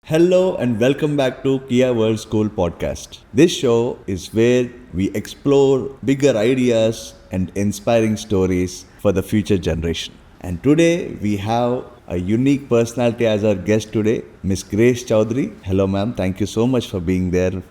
Hello and welcome back to Kia World School podcast. This show is where we explore bigger ideas and inspiring stories for the future generation. And today we have a unique personality as our guest today, Miss Grace Choudhury. Hello ma'am, thank you so much for being there.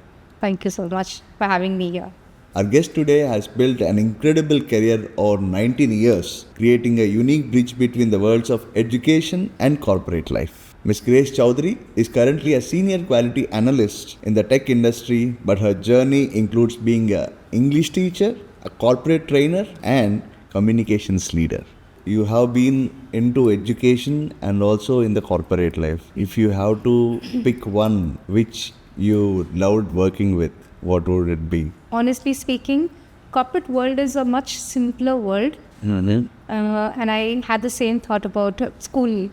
Thank you so much for having me here. Our guest today has built an incredible career over 19 years, creating a unique bridge between the worlds of education and corporate life. Ms. Grace Choudhury is currently a senior quality analyst in the tech industry, but her journey includes being an English teacher, a corporate trainer, and communications leader. You have been into education and also in the corporate life. If you have to pick one which you loved working with, what would it be? Honestly speaking, corporate world is a much simpler world. And I had the same thought about school,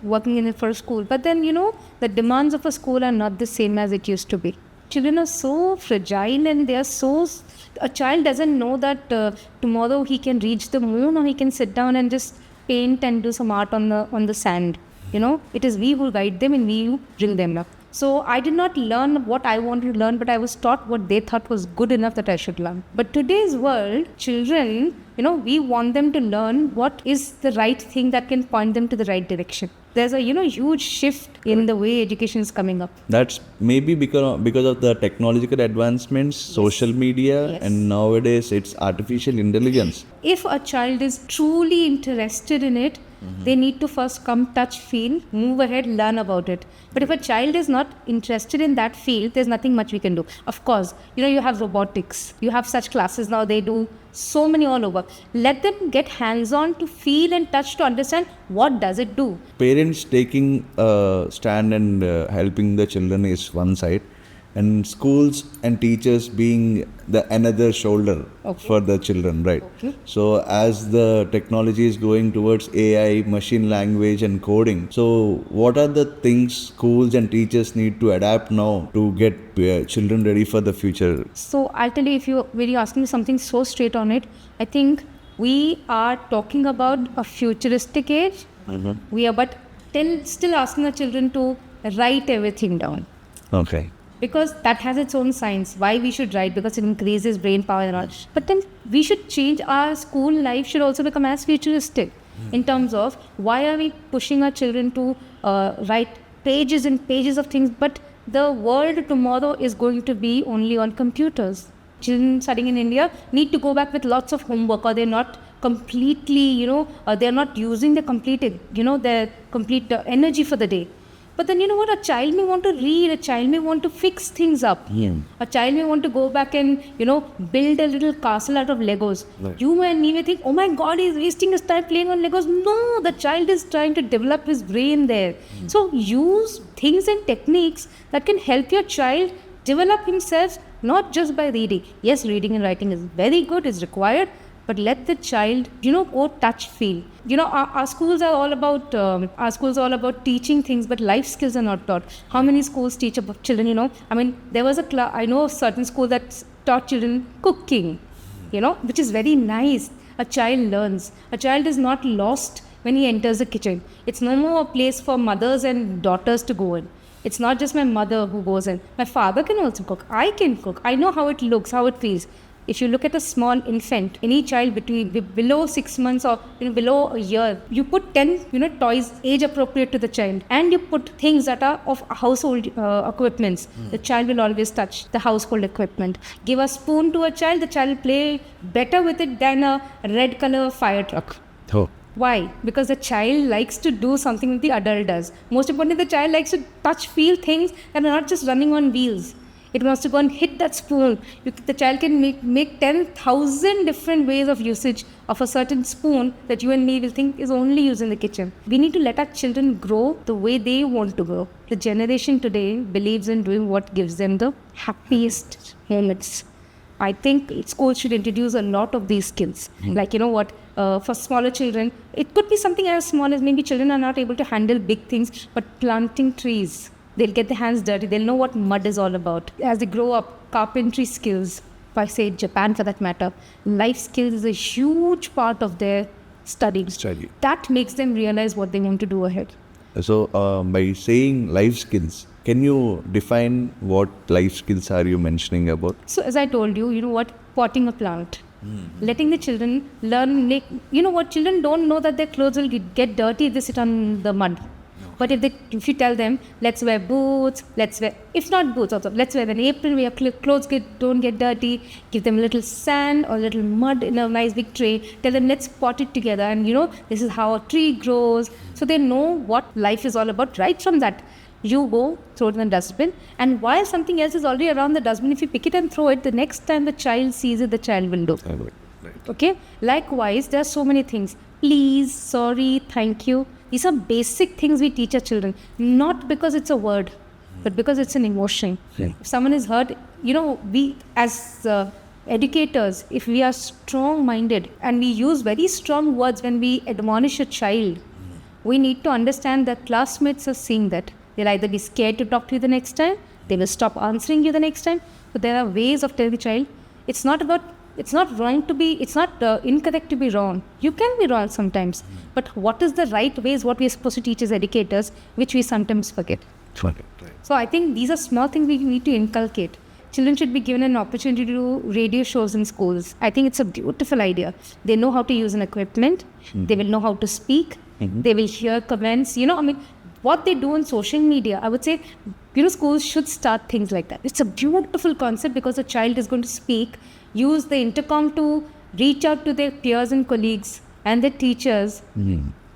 working in it for a school. But then, the demands of a school are not the same as it used to be. Children are so fragile and a child doesn't know that tomorrow he can reach the moon or he can sit down and just paint and do some art on the sand. It is we who guide them and we who bring them up. So I did not learn what I wanted to learn, but I was taught what they thought was good enough that I should learn. But today's world, children, we want them to learn what is the right thing that can point them to the right direction. There's a, huge shift in the way education is coming up. That's maybe because of the technological advancements, social media, and nowadays it's artificial intelligence. If a child is truly interested in it, they need to first come, touch, feel, move ahead, learn about it. But if a child is not interested in that field, there's nothing much we can do. Of course, you have robotics. You have such classes now, they do so many all over. Let them get hands-on to feel and touch to understand what does it do. Parents taking a stand and helping the children is one side, and schools and teachers being the another shoulder for the children, right? So as the technology is going towards AI, machine language and coding, so what are the things schools and teachers need to adapt now to get children ready for the future? So I'll tell you, if you're really asking me something so straight on it, I think we are talking about a futuristic age. We are still asking our children to write everything down. Okay. Because that has its own science. Why we should write? Because it increases brain power and all. But then we should change. Our school life should also become as futuristic in terms of why are we pushing our children to write pages and pages of things, but the world tomorrow is going to be only on computers. Children studying in India need to go back with lots of homework, or they're not completely, they're not using their complete energy for the day. But then a child may want to read, a child may want to fix things up. A child may want to go back and, build a little castle out of Legos. Right. You and me may think, oh my God, he's wasting his time playing on Legos. No, the child is trying to develop his brain there. So use things and techniques that can help your child develop himself, not just by reading. Yes, reading and writing is very good, is required. But let the child, go touch, feel. Our schools are all about teaching things, but life skills are not taught. How many schools teach about children? There was I know a certain school that taught children cooking, which is very nice. A child learns. A child is not lost when he enters the kitchen. It's no more a place for mothers and daughters to go in. It's not just my mother who goes in. My father can also cook. I can cook. I know how it looks, how it feels. If you look at a small infant, any child below 6 months or below a year, you put 10 toys age appropriate to the child, and you put things that are of household equipments. The child will always touch the household equipment. Give a spoon to a child, the child will play better with it than a red color fire truck. Oh. Why? Because the child likes to do something that the adult does. Most importantly, the child likes to touch, feel things that are not just running on wheels. It wants to go and hit that spoon. The child can make 10,000 different ways of usage of a certain spoon that you and me will think is only used in the kitchen. We need to let our children grow the way they want to grow. The generation today believes in doing what gives them the happiest moments. I think schools should introduce a lot of these skills. Like, for smaller children, it could be something as small as maybe children are not able to handle big things, but planting trees. They'll get their hands dirty. They'll know what mud is all about. As they grow up, carpentry skills, if I say Japan for that matter, life skills is a huge part of their studying. That makes them realize what they want to do ahead. So, by saying life skills, can you define what life skills are you mentioning about? So as I told you, you know what, potting a plant. Letting the children learn, you know what, children don't know that their clothes will get dirty if they sit on the mud. But if you tell them, let's wear boots, if not boots also, let's wear an apron where your clothes don't get dirty, give them a little sand or a little mud in a nice big tray, tell them let's pot it together and this is how a tree grows. So they know what life is all about right from that. You go, throw it in the dustbin, and while something else is already around the dustbin, if you pick it and throw it, the next time the child sees it, the child will do. Okay? Likewise, there are so many things. Please, sorry, thank you. These are basic things we teach our children, not because it's a word, but because it's an emotion. If someone is hurt, we as educators, if we are strong-minded and we use very strong words when we admonish a child, we need to understand that classmates are seeing that. They'll either be scared to talk to you the next time, they will stop answering you the next time. So there are ways of telling the child, it's not incorrect to be wrong. You can be wrong sometimes. But what is the right way is what we are supposed to teach as educators, which we sometimes forget. So I think these are small things we need to inculcate. Children should be given an opportunity to do radio shows in schools. I think it's a beautiful idea. They know how to use an equipment. They will know how to speak. They will hear comments. What they do on social media, I would say, schools should start things like that. It's a beautiful concept because a child is going to speak, use the intercom to reach out to their peers and colleagues and their teachers.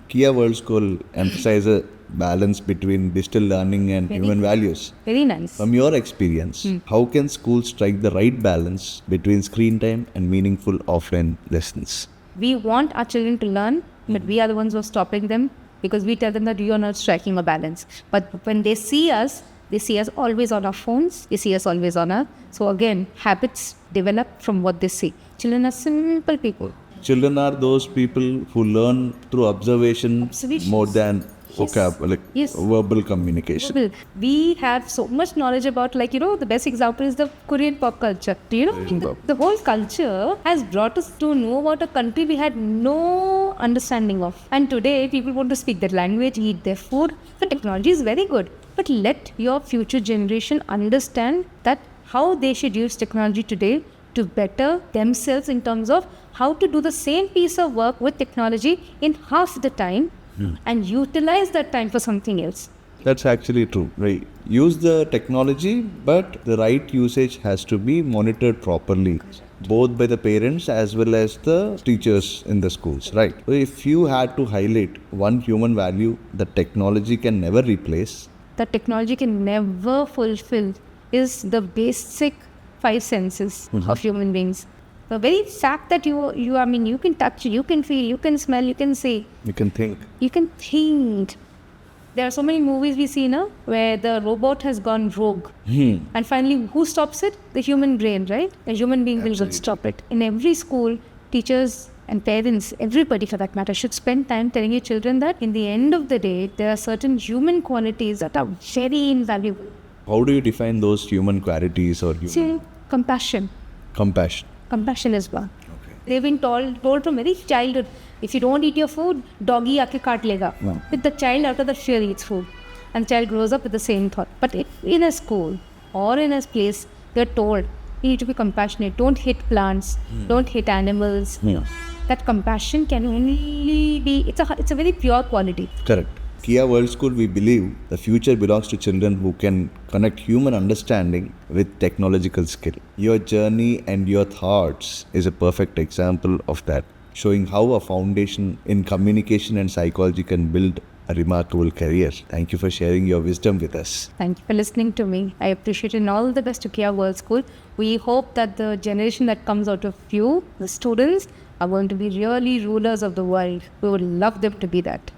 Kia World School emphasizes a balance between digital learning and human values. Very nice. From your experience, how can schools strike the right balance between screen time and meaningful offline lessons? We want our children to learn, but we are the ones who are stopping them because we tell them that you are not striking a balance. But when they see us always on our phones, they see us always on our... So again, habits develop from what they see. Children are simple people. Children are those people who learn through observation more than verbal communication. We have so much knowledge about, the best example is the Korean pop culture. The whole culture has brought us to know about a country we had no understanding of. And today, people want to speak their language, eat their food. The technology is very good. But let your future generation understand that how they should use technology today to better themselves in terms of how to do the same piece of work with technology in half the time and utilize that time for something else. That's actually true. Right. Use the technology, but the right usage has to be monitored properly, both by the parents as well as the teachers in the schools. Right. So if you had to highlight one human value that technology can never replace, that technology can never fulfill, is the basic 5 senses of human beings. The very fact that you can touch, you can feel, you can smell, you can see. You can think. You can think. There are so many movies we see now where the robot has gone rogue. And finally, who stops it? The human brain, right? A human being will stop it. In every school, teachers and parents, everybody for that matter, should spend time telling your children that in the end of the day, there are certain human qualities that are very invaluable. How do you define those human qualities or human? See, compassion. Compassion is one. Okay. They've been told from very childhood, if you don't eat your food, doggy aake kaat lega. With the child out of the fear eats food. And the child grows up with the same thought. But in a school or in a place, they're told, you need to be compassionate. Don't hit plants. Don't hit animals. That compassion can only be, it's a very pure quality. Correct. Kia World School, we believe the future belongs to children who can connect human understanding with technological skill. Your journey and your thoughts is a perfect example of that, showing how a foundation in communication and psychology can build a remarkable career. Thank you for sharing your wisdom with us. Thank you for listening to me. I appreciate it, and all the best to Kia World School. We hope that the generation that comes out of you, the students, are going to be really rulers of the world. We would love them to be that.